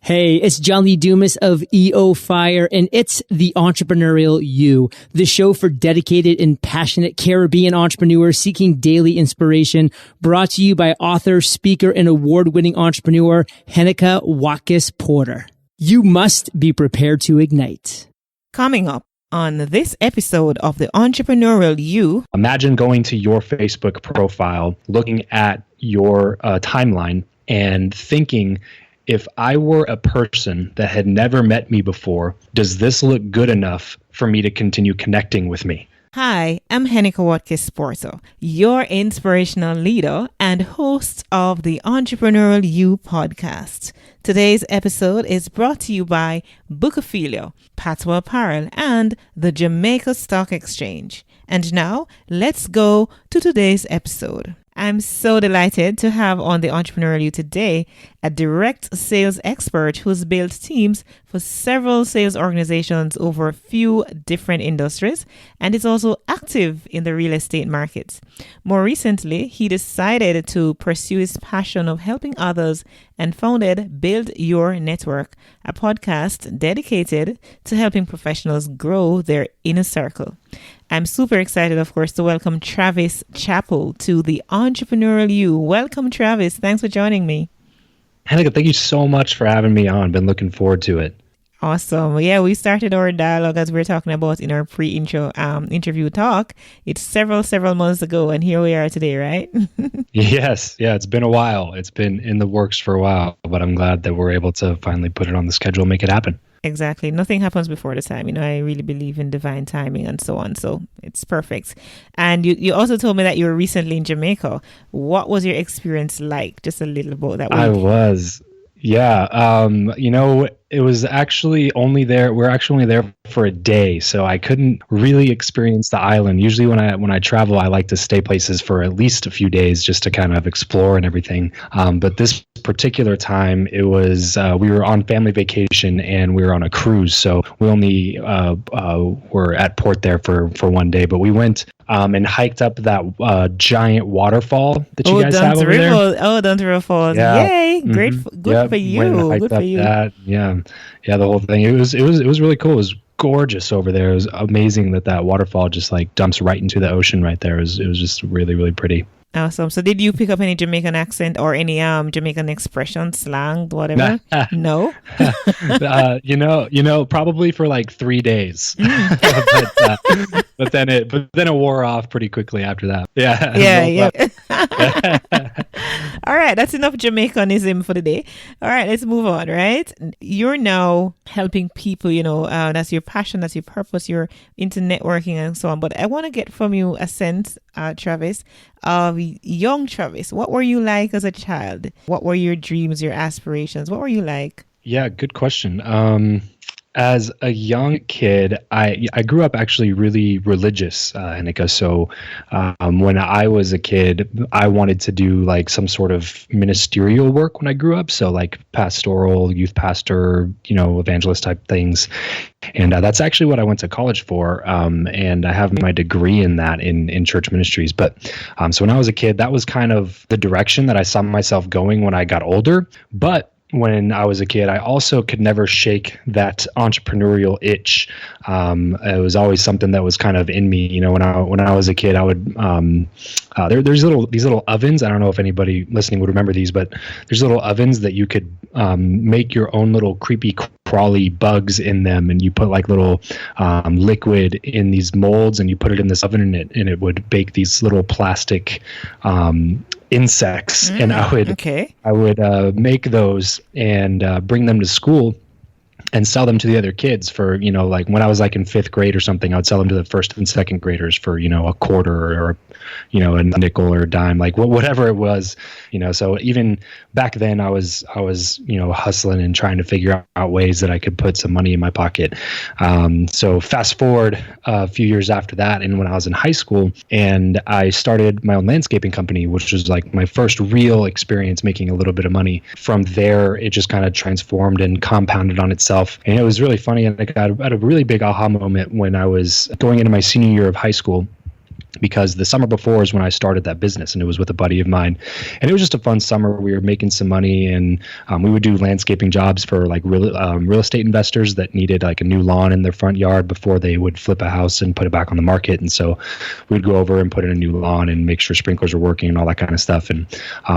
Hey, it's John Lee Dumas of EO Fire, and it's The Entrepreneurial You, the show for dedicated and passionate Caribbean entrepreneurs seeking daily inspiration, brought to you by author, speaker, and award-winning entrepreneur Heneka Watkis-Porter. You must be prepared to ignite. Coming up on this episode of The Entrepreneurial You. Imagine going to your Facebook profile, looking at your timeline, and thinking, if I were a person that had never met me before, does this look good enough for me to continue connecting with me? Hi, I'm Heneka Watkis-Porter, your inspirational leader and host of the Entrepreneurial You podcast. Today's episode is brought to you by Bookophelia, Patois Apparel, and the Jamaica Stock Exchange. And now, let's go to today's episode. I'm so delighted to have on the Entrepreneurial You today a direct sales expert who's built teams for several sales organizations over a few different industries and is also active in the real estate markets. More recently, he decided to pursue his passion of helping others and founded Build Your Network, a podcast dedicated to helping professionals grow their inner circle. I'm super excited, of course, to welcome Travis Chappell to the Entrepreneurial You. Welcome, Travis. Thanks for joining me. Heneka, thank you so much for having me on. Been looking forward to it. Awesome. Yeah, we started our dialogue as we were talking about in our pre-intro interview talk. It's several months ago, and here we are today, right? Yes. Yeah, it's been a while. It's been in the works for a while, but I'm glad that we're able to finally put it on the schedule and make it happen. Exactly. Nothing happens before the time. I really believe in divine timing and so on. So it's perfect. And you also told me that you were recently in Jamaica. What was your experience like? Just a little about that week. I was. Yeah. It was actually only there. We're actually only there for a day, so I couldn't really experience the island. Usually when I travel, I like to stay places for at least a few days just to kind of explore and everything. But this particular time, it was we were on family vacation and we were on a cruise, so we only were at port there for one day. But we went and hiked up that giant waterfall that you guys have over there. Oh, Dunterville Falls! Yeah. Yay! Great, good for you. Good for you. Yeah, the whole thing. It was really cool. It was gorgeous over there. It was amazing that waterfall just like dumps right into the ocean right there. It was just really, really pretty. Awesome. So did you pick up any Jamaican accent or any Jamaican expression, slang, whatever? No? Probably for like 3 days. but then it wore off pretty quickly after that. Yeah. All right, that's enough Jamaicanism for the day. All right, let's move on, right? You're now helping people, that's your passion, that's your purpose, you're into networking and so on. But I want to get from you a sense, Travis, of young Travis. What were you like as a child? What were your dreams, your aspirations? What were you like? Yeah, good question. As a young kid, I grew up actually really religious, Heneka. So when I was a kid, I wanted to do like some sort of ministerial work when I grew up. So like pastoral, youth pastor, evangelist type things. And that's actually what I went to college for. And I have my degree in that in church ministries. But so when I was a kid, that was kind of the direction that I saw myself going when I got older. But when I was a kid, I also could never shake that entrepreneurial itch. It was always something that was kind of in me. When I was a kid, I would there's these little ovens. I don't know if anybody listening would remember these, but there's little ovens that you could make your own little creepy crawly bugs in them, and you put like little liquid in these molds, and you put it in this oven, and it would bake these little plastic insects. And I would make those and bring them to school and sell them to the other kids for, like when I was like in 5th grade or something, I would sell them to the 1st and 2nd graders for, a quarter or, a nickel or a dime, like whatever it was, so even back then I was, hustling and trying to figure out ways that I could put some money in my pocket. So fast forward a few years after that, and when I was in high school, and I started my own landscaping company, which was like my first real experience making a little bit of money. From there, it just kind of transformed and compounded on itself. And it was really funny. And I had a really big aha moment when I was going into my senior year of high school. because the summer before is when I started that business, and it was with a buddy of mine, and it was just a fun summer. We were making some money, and we would do landscaping jobs for like real estate investors that needed like a new lawn in their front yard before they would flip a house and put it back on the market. And so we'd go over and put in a new lawn and make sure sprinklers were working and all that kind of stuff. And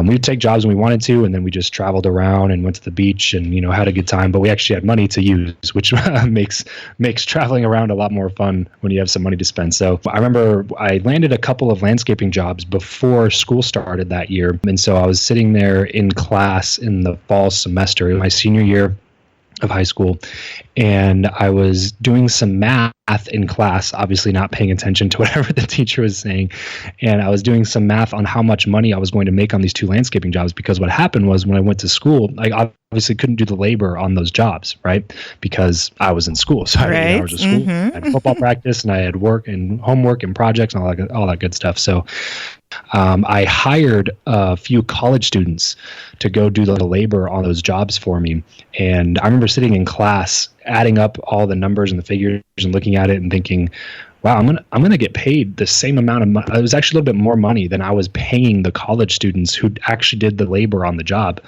we would take jobs when we wanted to, and then we just traveled around and went to the beach and had a good time. But we actually had money to use, which makes traveling around a lot more fun when you have some money to spend. So I remember I landed a couple of landscaping jobs before school started that year. And so I was sitting there in class in the fall semester, in my senior year of high school, and I was doing some math in class, obviously not paying attention to whatever the teacher was saying. And I was doing some math on how much money I was going to make on these two landscaping jobs, because what happened was when I went to school, I obviously couldn't do the labor on those jobs, right? Because I was in school. So I had 8 hours of school, I had football practice, and I had work and homework and projects and all that good stuff. So I hired a few college students to go do the labor on those jobs for me. And I remember sitting in class, adding up all the numbers and the figures and looking at it and thinking, wow, I'm gonna get paid the same amount of money. It was actually a little bit more money than I was paying the college students who actually did the labor on the job.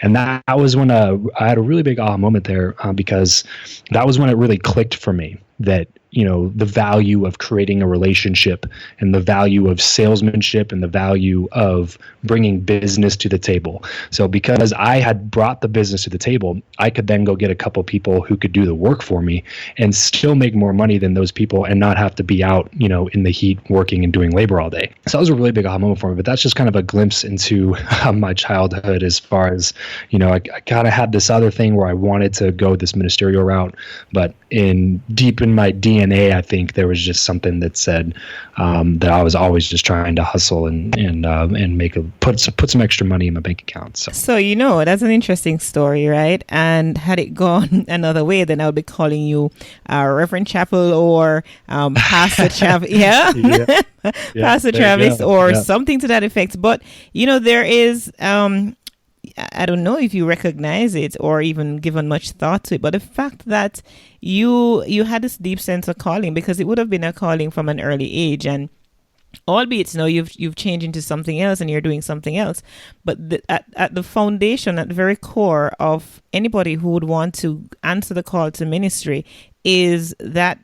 And that was when I had a really big aha moment there, because that was when it really clicked for me that the value of creating a relationship and the value of salesmanship and the value of bringing business to the table. So because I had brought the business to the table, I could then go get a couple people who could do the work for me and still make more money than those people and not have to be out, in the heat working and doing labor all day. So that was a really big aha moment for me, but that's just kind of a glimpse into my childhood as far as, I kind of had this other thing where I wanted to go this ministerial route, but deep in my DNA, I think there was just something that said that I was always just trying to hustle and put some extra money in my bank account. So that's an interesting story, right? And had it gone another way, then I would be calling you Reverend Chappell or Pastor Travis, Pastor Travis, or something to that effect. But there is. I don't know if you recognize it or even given much thought to it, but the fact that you had this deep sense of calling, because it would have been a calling from an early age, and albeit you've changed into something else and you're doing something else, but at the foundation, at the very core of anybody who would want to answer the call to ministry is that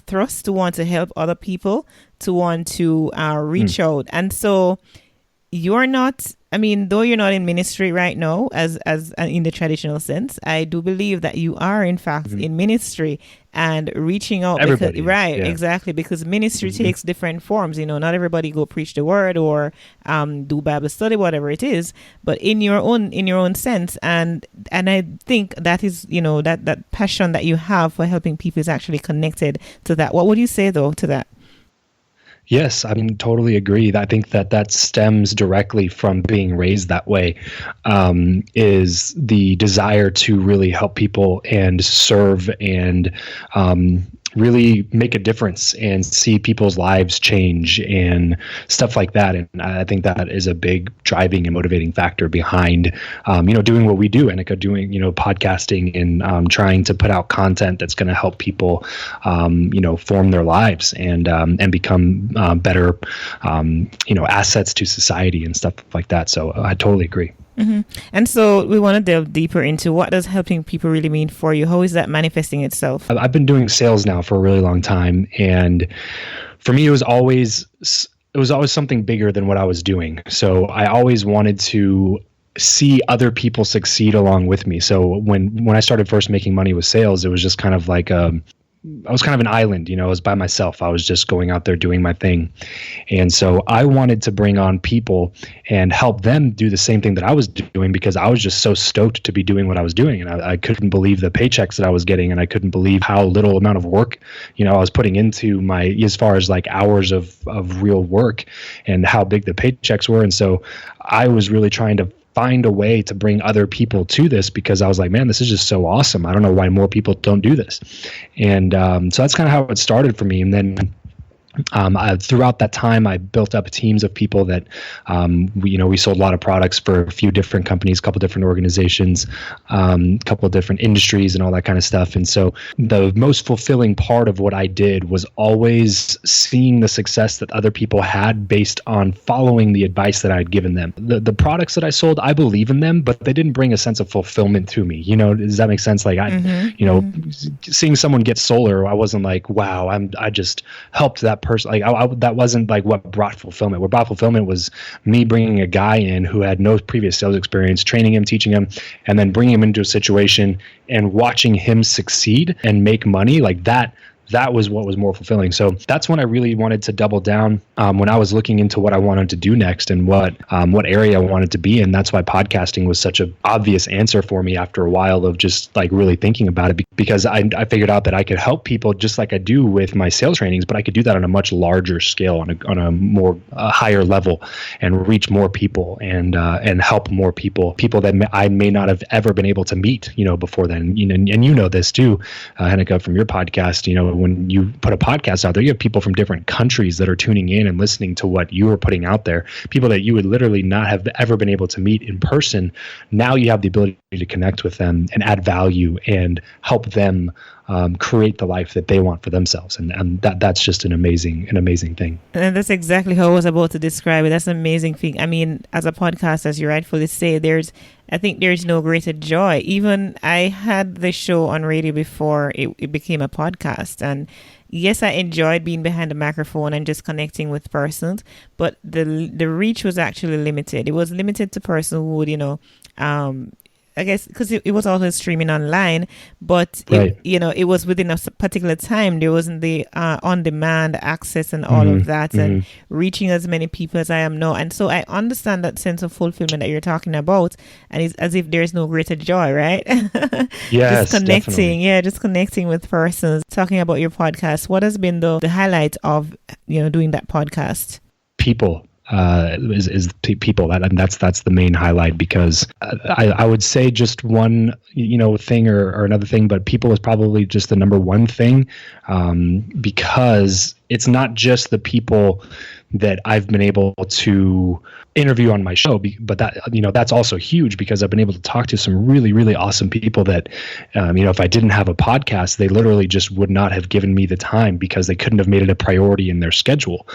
thrust to want to help other people, to want to reach out. And so you're not, though you're not in ministry right now, as in the traditional sense, I do believe that you are in fact in ministry and reaching out. Everybody, exactly, because ministry takes different forms. Not everybody go preach the word or do Bible study, whatever it is, but in your own sense. And I think that is, that passion that you have for helping people is actually connected to that. What would you say though to that? Yes, totally agree. I think that stems directly from being raised that way, is the desire to really help people and serve and really make a difference and see people's lives change and stuff like that. And I think that is a big driving and motivating factor behind, doing what we do, Heneka, doing, podcasting and trying to put out content that's going to help people, form their lives and become better, assets to society and stuff like that. So I totally agree. And so we want to delve deeper into what does helping people really mean for you? How is that manifesting itself? I've been doing sales now for a really long time, and for me, it was always something bigger than what I was doing. So I always wanted to see other people succeed along with me. So when I started first making money with sales, it was just kind of like I was kind of an island, I was by myself. I was just going out there doing my thing. And so I wanted to bring on people and help them do the same thing that I was doing, because I was just so stoked to be doing what I was doing. And I couldn't believe the paychecks that I was getting. And I couldn't believe how little amount of work, I was putting into as far as like hours of real work and how big the paychecks were. And so I was really trying to find a way to bring other people to this, because I was like, man, this is just so awesome. I don't know why more people don't do this. And so that's kind of how it started for me. And then Throughout that time, I built up teams of people that, we sold a lot of products for a few different companies, a couple different organizations, a couple of different industries and all that kind of stuff. And so the most fulfilling part of what I did was always seeing the success that other people had based on following the advice that I had given them. The products that I sold, I believe in them, but they didn't bring a sense of fulfillment to me. Does that make sense? Like seeing someone get solar, I wasn't like, wow, I just helped that person. Like that wasn't like what brought fulfillment. What brought fulfillment was me bringing a guy in who had no previous sales experience, training him, teaching him, and then bringing him into a situation and watching him succeed and make money. Like that was what was more fulfilling. So that's when I really wanted to double down when I was looking into what I wanted to do next and what area I wanted to be in. That's why podcasting was such an obvious answer for me after a while of just like really thinking about it, because I figured out that I could help people just like I do with my sales trainings, but I could do that on a much larger scale, on a more higher level, and reach more people and help more people that I may not have ever been able to meet, before then. And this too, Heneka, from your podcast. When you put a podcast out there, you have people from different countries that are tuning in and listening to what you are putting out there, people that you would literally not have ever been able to meet in person. Now you have the ability to connect with them and add value and help them create the life that they want for themselves. And that's just an amazing thing. And that's exactly how I was about to describe it. That's an amazing thing. I mean, as a podcast, as you rightfully say, I think there's no greater joy. Even I had the show on radio before it became a podcast. And yes, I enjoyed being behind the microphone and just connecting with persons, but the reach was actually limited. It was limited to person who would, I guess because it was also streaming online, but right. it was within a particular time. There wasn't the on-demand access and all of that, and reaching as many people as I am now. And so I understand that sense of fulfillment that you're talking about, and it's as if there's no greater joy, right? Yes, just connecting, definitely. just connecting with persons. Talking about your podcast, what has been the highlight of doing that podcast? People. Is people that's the main highlight, because I would say just one thing or another thing, but people is probably just the number one thing, because it's not just the people that I've been able to interview on my show, but that's also huge, because I've been able to talk to some really, really awesome people that, if I didn't have a podcast, they literally just would not have given me the time, because they couldn't have made it a priority in their schedule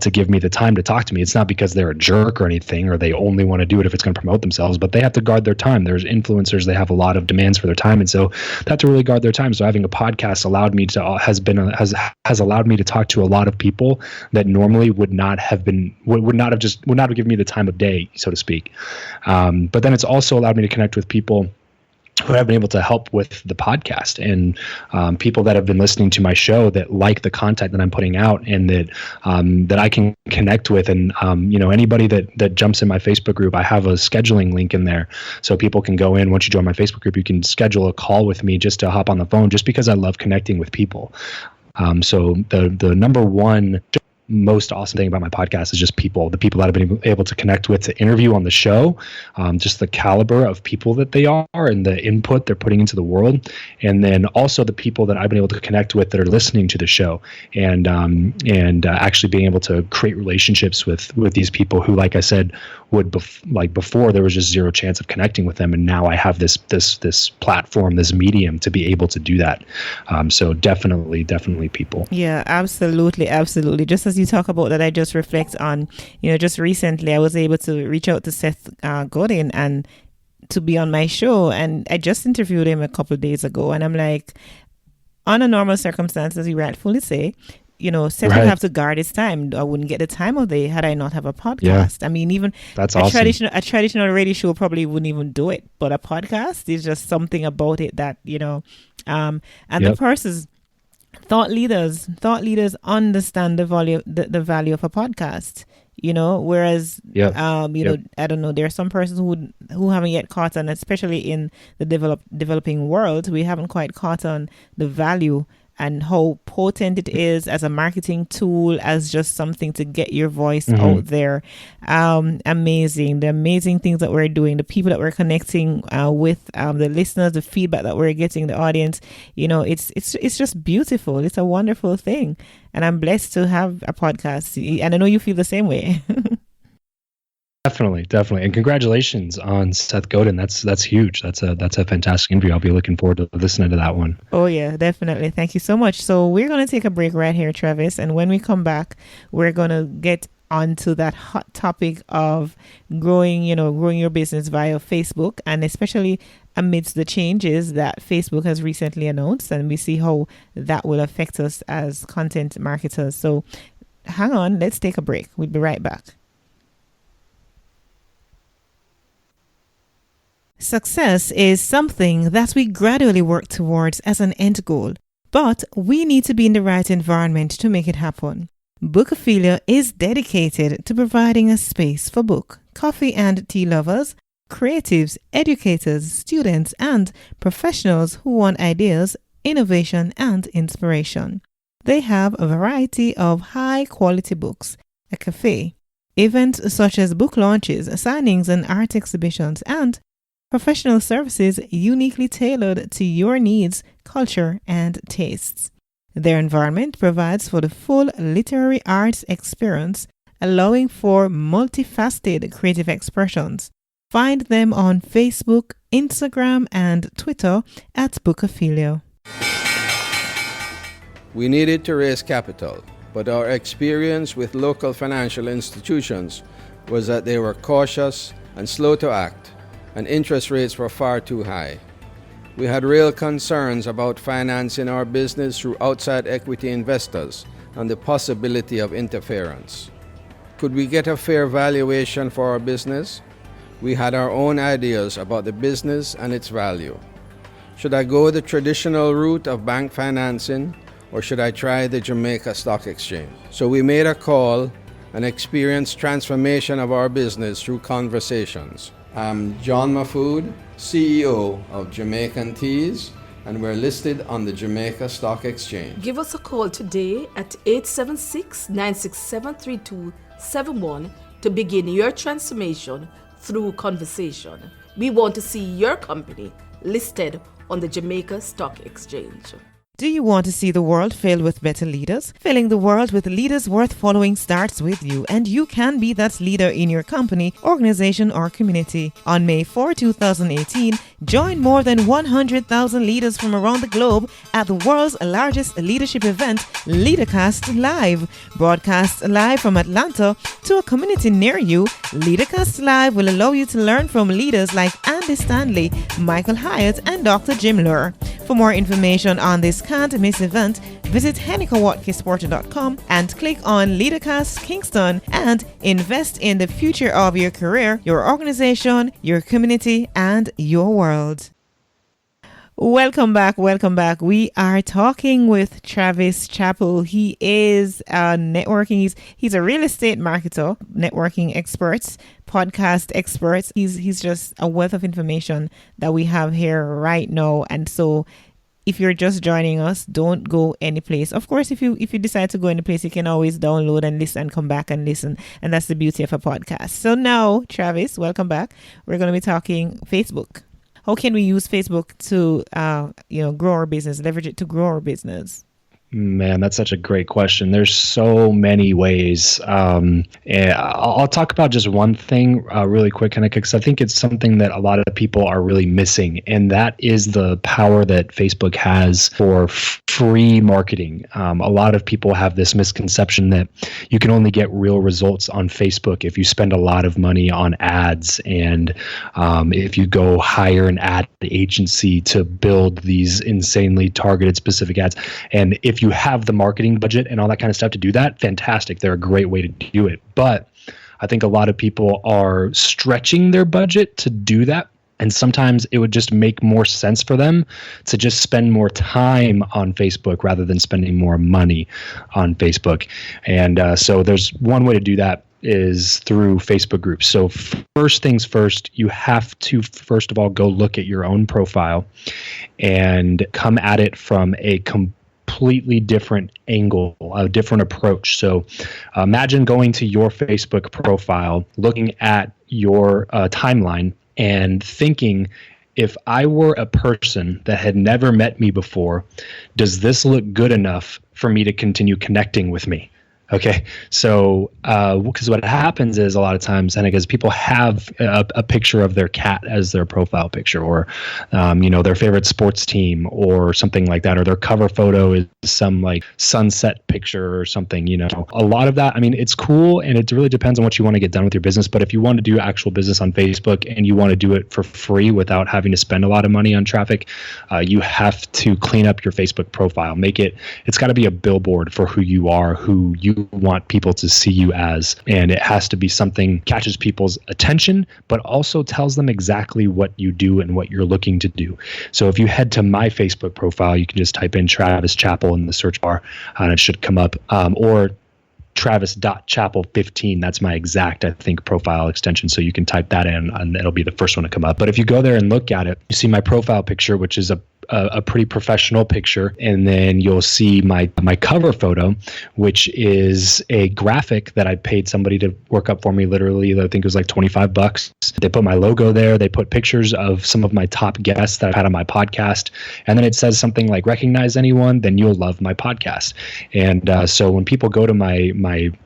to give me the time to talk to me. It's not because they're a jerk or anything, or they only want to do it if it's going to promote themselves, but they have to guard their time. There's influencers, they have a lot of demands for their time, and so they have to really guard their time. So having a podcast has allowed me to talk to a lot of people that normally would not have given me the time of day, so to speak. But then it's also allowed me to connect with people who have been able to help with the podcast, and people that have been listening to my show that like the content that I'm putting out, and that I can connect with. And anybody that jumps in my Facebook group, I have a scheduling link in there, so people can go in. Once you join my Facebook group, you can schedule a call with me just to hop on the phone, just because I love connecting with people. So the number one most awesome thing about my podcast is just the people that I've been able to connect with to interview on the show, just the caliber of people that they are and the input they're putting into the world. And then also the people that I've been able to connect with that are listening to the show, and actually being able to create relationships with these people who, like I said, would before there was just zero chance of connecting with them. And now I have this platform, this medium to be able to do that. So definitely people. Yeah, absolutely. Just as you talk about that, I just reflect on, just recently I was able to reach out to Seth Godin and to be on my show, and I just interviewed him a couple of days ago, and I'm like, under normal circumstances, you rightfully say, Seth would have to guard his time. I wouldn't get the time of day had I not have a podcast. Yeah. I mean, even that's a traditional radio show probably wouldn't even do it, but a podcast is just something about it that, and the persons. Thought leaders understand the value of a podcast, whereas, I don't know, there are some persons who haven't yet caught on, especially in the developing world, we haven't quite caught on the value and how potent it is as a marketing tool, as just something to get your voice out there. Amazing. The amazing things that we're doing, the people that we're connecting with, the listeners, the feedback that we're getting, the audience, it's just beautiful. It's a wonderful thing. And I'm blessed to have a podcast. And I know you feel the same way. Definitely. And congratulations on Seth Godin. That's huge. That's a fantastic interview. I'll be looking forward to listening to that one. Oh yeah, definitely. Thank you so much. So we're going to take a break right here, Travis. And when we come back, we're going to get onto that hot topic of growing your business via Facebook, and especially amidst the changes that Facebook has recently announced, and we see how that will affect us as content marketers. So hang on, let's take a break. We'll be right back. Success is something that we gradually work towards as an end goal, but we need to be in the right environment to make it happen. Bookophilia is dedicated to providing a space for book, coffee and tea lovers, creatives, educators, students, and professionals who want ideas, innovation, and inspiration. They have a variety of high-quality books, a cafe, events such as book launches, signings, and art exhibitions, and professional services uniquely tailored to your needs, culture, and tastes. Their environment provides for the full literary arts experience, allowing for multifaceted creative expressions. Find them on Facebook, Instagram, and Twitter at Bookophilia. We needed to raise capital, but our experience with local financial institutions was that they were cautious and slow to act, and interest rates were far too high. We had real concerns about financing our business through outside equity investors and the possibility of interference. Could we get a fair valuation for our business? We had our own ideas about the business and its value. Should I go the traditional route of bank financing, or should I try the Jamaica Stock Exchange? So we made a call and experienced transformation of our business through conversations. I'm John Mafood, CEO of Jamaican Teas, and we're listed on the Jamaica Stock Exchange. Give us a call today at 876-967-3271 to begin your transformation through conversation. We want to see your company listed on the Jamaica Stock Exchange. Do you want to see the world filled with better leaders? Filling the world with leaders worth following starts with you, and you can be that leader in your company, organization, or community. On May 4, 2018, join more than 100,000 leaders from around the globe at the world's largest leadership event, LeaderCast Live. Broadcast live from Atlanta to a community near you, LeaderCast Live will allow you to learn from leaders like Andy Stanley, Michael Hyatt, and Dr. Jim Lure. For more information on this can't miss event, visit HenekaWatkis-Porter.com and click on LeaderCast Kingston and invest in the future of your career, your organization, your community, and your world. Welcome back. We are talking with Travis Chappell. He is networking. He's a real estate marketer, networking expert, podcast expert. He's just a wealth of information that we have here right now. And so if you're just joining us, don't go any place. Of course, if you decide to go any place, you can always download and listen and come back and listen. And that's the beauty of a podcast. So now, Travis, welcome back. We're going to be talking Facebook. How can we use Facebook to, grow our business, leverage it to grow our business? Man, that's such a great question. There's so many ways. And I'll talk about just one thing really quick, Heneka, because I think it's something that a lot of people are really missing, and that is the power that Facebook has for free marketing. A lot of people have this misconception that you can only get real results on Facebook if you spend a lot of money on ads, and if you go hire an ad agency to build these insanely targeted specific ads. And if you have the marketing budget and all that kind of stuff to do that, fantastic. They're a great way to do it. But I think a lot of people are stretching their budget to do that. And sometimes it would just make more sense for them to just spend more time on Facebook rather than spending more money on Facebook. And so there's one way to do that is through Facebook groups. So first things first, you have to first of all go look at your own profile and come at it from a completely different angle, a different approach. So imagine going to your Facebook profile, looking at your timeline and thinking, if I were a person that had never met me before, does this look good enough for me to continue connecting with me? Okay, so because what happens is a lot of times, and because people have a picture of their cat as their profile picture, or their favorite sports team, or something like that, or their cover photo is some like sunset picture or something. A lot of that. I mean, it's cool, and it really depends on what you want to get done with your business. But if you want to do actual business on Facebook and you want to do it for free without having to spend a lot of money on traffic, you have to clean up your Facebook profile. It's got to be a billboard for who you are, who you want people to see you as, and it has to be something catches people's attention but also tells them exactly what you do and what you're looking to do. So if you head to my Facebook profile, you can just type in Travis Chappell in the search bar and it should come up, or Travis.Chappell15. That's my exact, I think, profile extension. So you can type that in and it'll be the first one to come up. But if you go there and look at it, you see my profile picture, which is a pretty professional picture, and then you'll see my cover photo, which is a graphic that I paid somebody to work up for me. Literally, I think it was like $25. They put my logo there. They put pictures of some of my top guests that I've had on my podcast, and then it says something like, "Recognize anyone? Then you'll love my podcast." And so when people go to my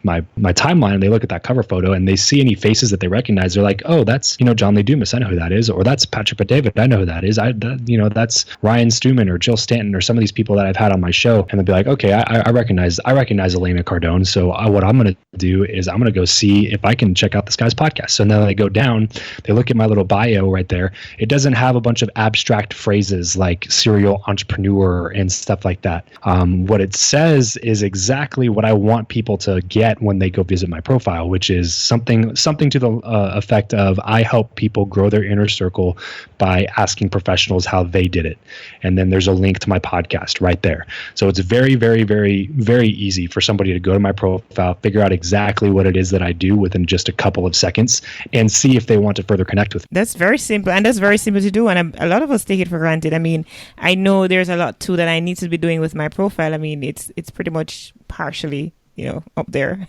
timeline and they look at that cover photo and they see any faces that they recognize, they're like, "Oh, that's John Lee Dumas. I know who that is," or "That's Patrick David. I know who that is. That's Ryan Stewman or Jill Stanton or some of these people that I've had on my show." And they'll be like, "Okay, I recognize Elena Cardone. So what I'm going to do is I'm going to go see if I can check out this guy's podcast." So now they go down, they look at my little bio right there. It doesn't have a bunch of abstract phrases like serial entrepreneur and stuff like that. What it says is exactly what I want people to get when they go visit my profile, which is something to the effect of, I help people grow their inner circle by asking professionals how they did it. And then there's a link to my podcast right there. So it's very, very, very, very easy for somebody to go to my profile, figure out exactly what it is that I do within just a couple of seconds, and see if they want to further connect with me. That's very simple, and that's very simple to do. And a lot of us take it for granted. I mean, I know there's a lot too that I need to be doing with my profile. I mean, it's pretty much partially up there.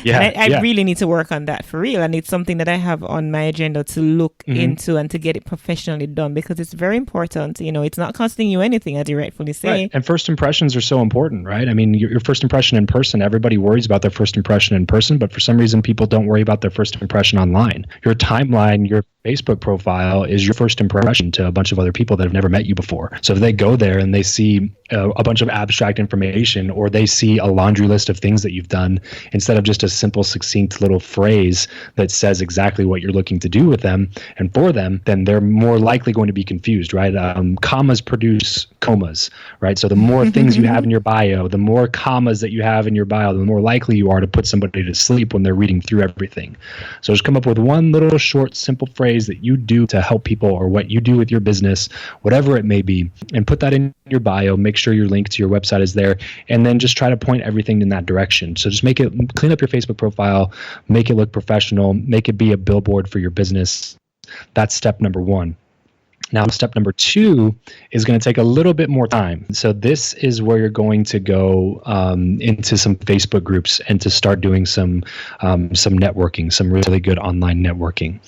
Yeah, I really need to work on that for real. And it's something that I have on my agenda to look into and to get it professionally done, because it's very important. It's not costing you anything, as you rightfully say. Right. And first impressions are so important, right? I mean, your first impression in person, everybody worries about their first impression in person, but for some reason, people don't worry about their first impression online. Your timeline, your Facebook profile is your first impression to a bunch of other people that have never met you before. So if they go there and they see a bunch of abstract information, or they see a laundry list of things that you've done instead of just a simple, succinct little phrase that says exactly what you're looking to do with them and for them, then they're more likely going to be confused, right? Commas produce comas, right? So the more things you have in your bio, the more commas that you have in your bio, the more likely you are to put somebody to sleep when they're reading through everything. So just come up with one little short, simple phrase that you do to help people, or what you do with your business, whatever it may be, and put that in your bio. Make sure your link to your website is there, and then just try to point everything in that direction. So just clean up your Facebook profile, make it look professional, make it be a billboard for your business. That's step number one. Now, step number two is going to take a little bit more time. So this is where you're going to go into some Facebook groups and to start doing some networking, some really good online networking.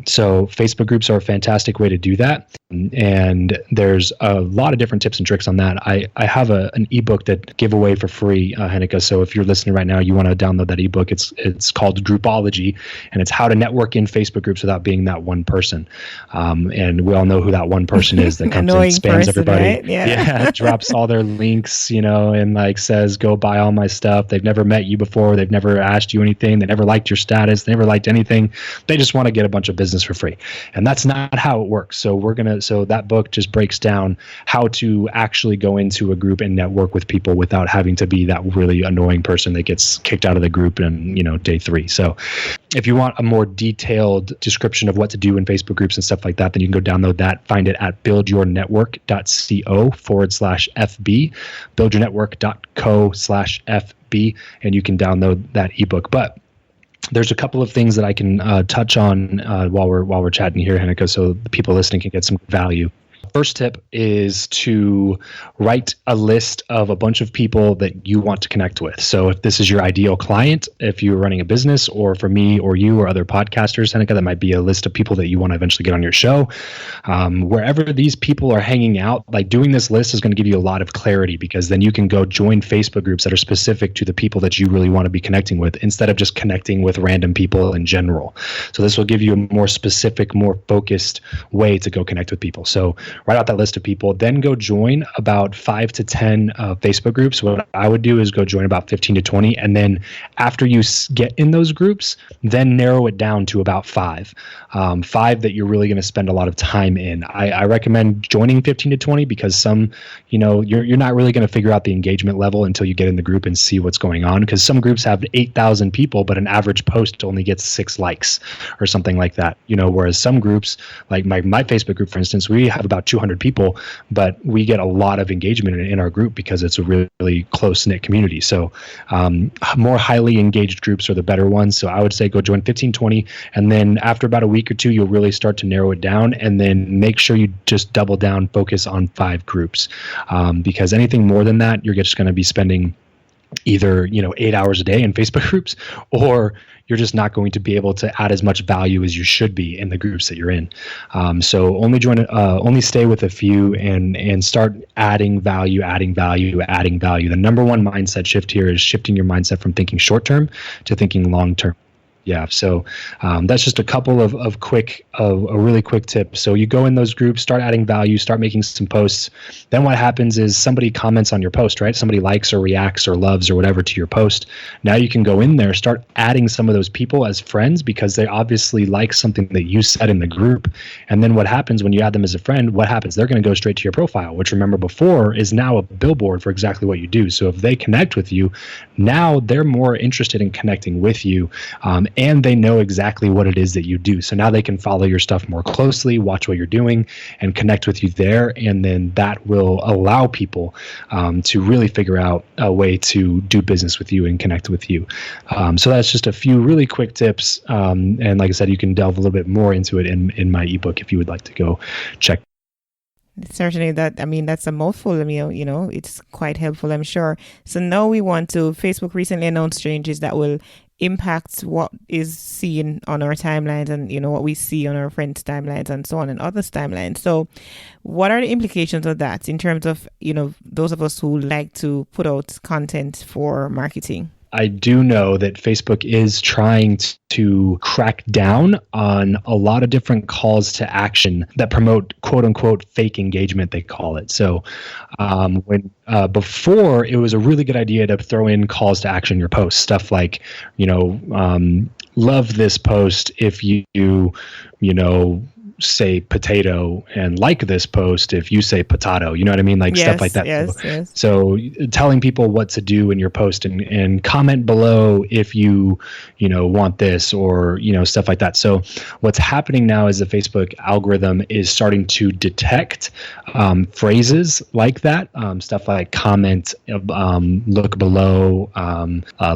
So Facebook groups are a fantastic way to do that. And there's a lot of different tips and tricks on that. I have an ebook that I give away for free, Heneka. So if you're listening right now, you want to download that ebook. It's called Groupology, and it's how to network in Facebook groups without being that one person. And we all know who that one person is that comes and spams everybody. Right? Yeah, drops all their links, and like says, go buy all my stuff. They've never met you before. They've never asked you anything. They never liked your status. They never liked anything. They just want to get a bunch of business for free. And that's not how it works. So that book just breaks down how to actually go into a group and network with people without having to be that really annoying person that gets kicked out of the group in, day 3. So if you want a more detailed description of what to do in Facebook groups and stuff like that, then you can go download that. Find it at buildyournetwork.co/FB, buildyournetwork.co/FB, and you can download that ebook. But there's a couple of things that I can touch on while we're chatting here, Heneka, so the people listening can get some value. First tip is to write a list of a bunch of people that you want to connect with. So if this is your ideal client, if you're running a business, or for me or you or other podcasters, Heneka, that might be a list of people that you want to eventually get on your show. Wherever these people are hanging out, like doing this list is going to give you a lot of clarity, because then you can go join Facebook groups that are specific to the people that you really want to be connecting with, instead of just connecting with random people in general. So this will give you a more specific, more focused way to go connect with people. So write out that list of people, then go join about 5 to 10 Facebook groups. What I would do is go join about 15 to 20. And then after you get in those groups, then narrow it down to about 5 that you're really going to spend a lot of time in. I recommend joining 15 to 20 because some, you're not really going to figure out the engagement level until you get in the group and see what's going on. Because some groups have 8,000 people, but an average post only gets 6 likes or something like that. Whereas some groups, like my Facebook group, for instance, we have about 200 people, but we get a lot of engagement in our group because it's a really close-knit community. So more highly engaged groups are the better ones. So I would say go join 15, 20, and then after about a week or two, you'll really start to narrow it down, and then make sure you just double down, focus on 5 groups, because anything more than that, you're just going to be spending either 8 hours a day in Facebook groups, or you're just not going to be able to add as much value as you should be in the groups that you're in. So only stay with a few and start adding value. The number one mindset shift here is shifting your mindset from thinking short term to thinking long term. Yeah, so that's just a couple of a really quick tip. So you go in those groups, start adding value, start making some posts. Then what happens is somebody comments on your post, right? Somebody likes or reacts or loves or whatever to your post. Now you can go in there, start adding some of those people as friends, because they obviously like something that you said in the group. And then what happens when you add them as a friend, what happens? They're going to go straight to your profile, which, remember, before is now a billboard for exactly what you do. So if they connect with you, now they're more interested in connecting with you. And they know exactly what it is that you do. So now they can follow your stuff more closely, watch what you're doing, and connect with you there. And then that will allow people to really figure out a way to do business with you and connect with you. So that's just a few really quick tips. And like I said, you can delve a little bit more into it in my ebook if you would like to go check. Certainly, that's a mouthful. It's quite helpful, I'm sure. So now Facebook recently announced changes that will impact what is seen on our timelines and, what we see on our friends' timelines and so on, and others' timelines. So what are the implications of that in terms of, those of us who like to put out content for marketing? I do know that Facebook is trying to crack down on a lot of different calls to action that promote quote unquote fake engagement, they call it. So when before, it was a really good idea to throw in calls to action in your posts, stuff like, love this post if you say potato, and like this post if you say potato, you know what I mean? Like stuff like that. Yes. So telling people what to do in your post, and comment below if you want this, or, stuff like that. So what's happening now is the Facebook algorithm is starting to detect phrases like that, stuff like comment, look below,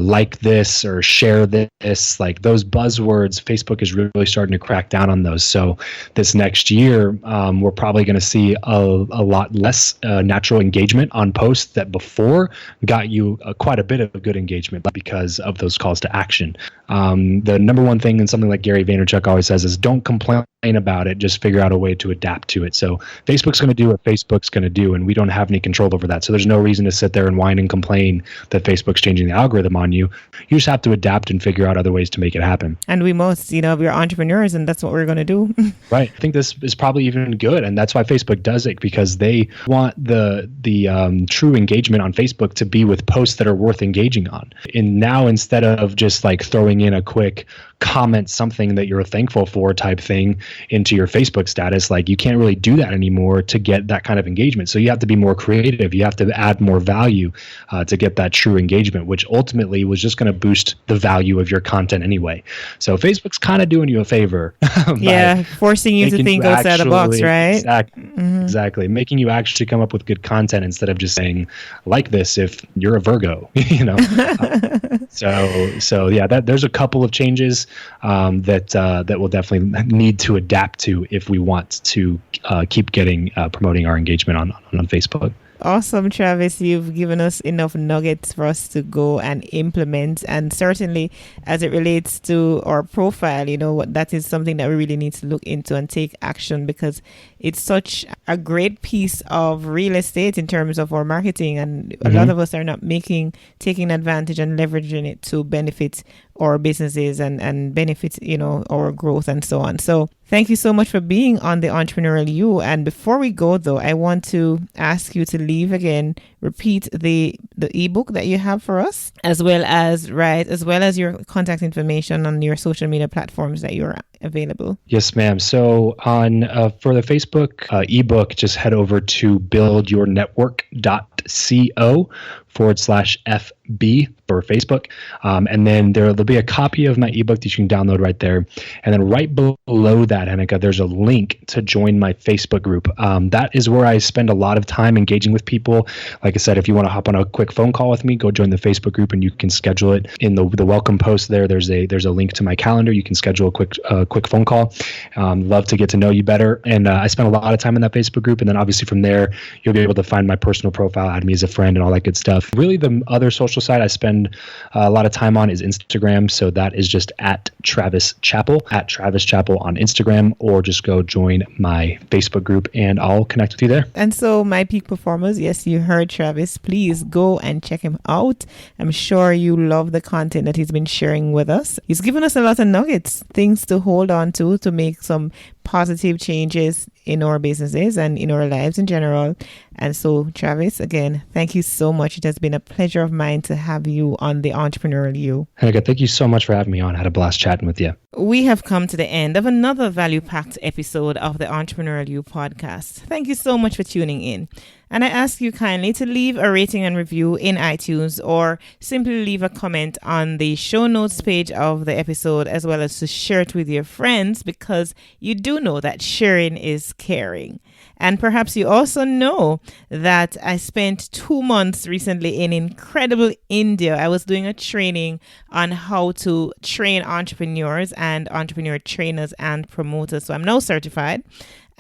like this, or share this, like those buzzwords. Facebook is really starting to crack down on those. So this next year, we're probably going to see a lot less natural engagement on posts that before got you quite a bit of good engagement because of those calls to action. The number one thing, and something like Gary Vaynerchuk always says, is don't complain about it, just figure out a way to adapt to it. So Facebook's going to do what Facebook's going to do, and we don't have any control over that. So there's no reason to sit there and whine and complain that Facebook's changing the algorithm on you. You just have to adapt and figure out other ways to make it happen. And we most, we're entrepreneurs, and that's what we're going to do. Right. I think this is probably even good, and that's why Facebook does it, because they want the true engagement on Facebook to be with posts that are worth engaging on. And now, instead of just like throwing in a quick comment something that you're thankful for type thing into your Facebook status, like you can't really do that anymore to get that kind of engagement. So you have to be more creative. You have to add more value to get that true engagement, which ultimately was just going to boost the value of your content anyway. So Facebook's kind of doing you a favor. Forcing you to think outside the box, right? Exactly. Making you actually come up with good content instead of just saying, like this if you're a Virgo, So yeah, there's a couple of changes. that we'll definitely need to adapt to if we want to keep getting promoting our engagement on Facebook. Awesome, Travis. You've given us enough nuggets for us to go and implement. And certainly, as it relates to our profile, that is something that we really need to look into and take action, because it's such a great piece of real estate in terms of our marketing. And a lot of us are not taking advantage and leveraging it to benefit our businesses and benefit, our growth and so on. So thank you so much for being on the Entrepreneurial You. And before we go, though, I want to ask you to repeat the ebook that you have for us, as well as your contact information on your social media platforms that you're available. Yes, ma'am. So for the Facebook ebook, just head over to buildyournetwork.co/FB for Facebook. And then there'll be a copy of my ebook that you can download right there. And then right below that, Heneka, there's a link to join my Facebook group. That is where I spend a lot of time engaging with people. Like I said, if you want to hop on a quick phone call with me, go join the Facebook group and you can schedule it in the welcome post there. There's a link to my calendar. You can schedule a quick phone call. Love to get to know you better. And I spend a lot of time in that Facebook group. And then obviously from there, you'll be able to find my personal profile, add me as a friend and all that good stuff. Really, the other social site I spend a lot of time on is Instagram. So that is just at Travis Chappell on Instagram, or just go join my Facebook group and I'll connect with you there. And so my peak performers, yes, you heard Travis. Please go and check him out. I'm sure you love the content that he's been sharing with us. He's given us a lot of nuggets, things to hold on to make some positive changes in our businesses and in our lives in general. And so, Travis, again, thank you so much. It has been a pleasure of mine to have you on the Entrepreneurial You. Heneka, thank you so much for having me on. I had a blast chatting with you. We have come to the end of another value-packed episode of the Entrepreneurial You podcast. Thank you so much for tuning in. And I ask you kindly to leave a rating and review in iTunes, or simply leave a comment on the show notes page of the episode, as well as to share it with your friends, because you do know that sharing is caring. And perhaps you also know that I spent 2 months recently in incredible India. I was doing a training on how to train entrepreneurs and entrepreneur trainers and promoters. So I'm now certified.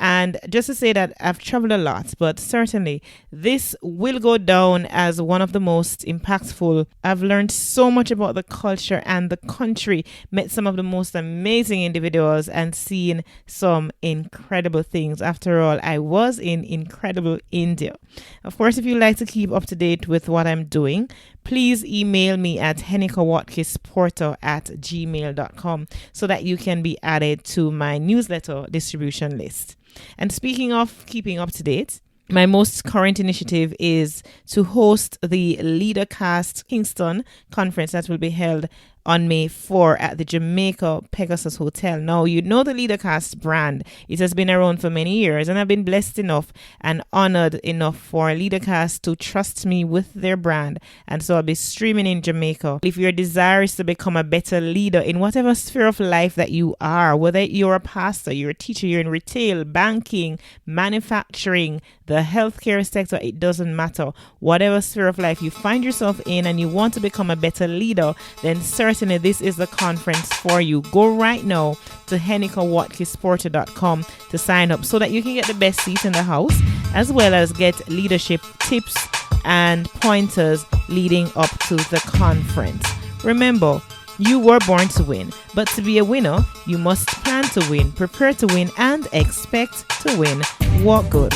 And just to say that I've traveled a lot, but certainly this will go down as one of the most impactful. I've learned so much about the culture and the country, met some of the most amazing individuals, and seen some incredible things. After all, I was in incredible India. Of course, if you'd like to keep up to date with what I'm doing, please email me at henekawatkis.porter@gmail.com so that you can be added to my newsletter distribution list. And speaking of keeping up to date, my most current initiative is to host the LeaderCast Kingston conference that will be held on May 4 at the Jamaica Pegasus Hotel. Now, you know the LeaderCast brand. It has been around for many years, and I've been blessed enough and honored enough for LeaderCast to trust me with their brand. And so I'll be streaming in Jamaica. If you're desirous to become a better leader in whatever sphere of life that you are, whether you're a pastor, you're a teacher, you're in retail, banking, manufacturing, the healthcare sector, it doesn't matter. Whatever sphere of life you find yourself in and you want to become a better leader, then certainly this is the conference for you. Go right now to HenekaWatkis-Porter.com to sign up so that you can get the best seat in the house, as well as get leadership tips and pointers leading up to the conference. Remember, you were born to win, but to be a winner, you must plan to win, prepare to win, and expect to win. Walk good.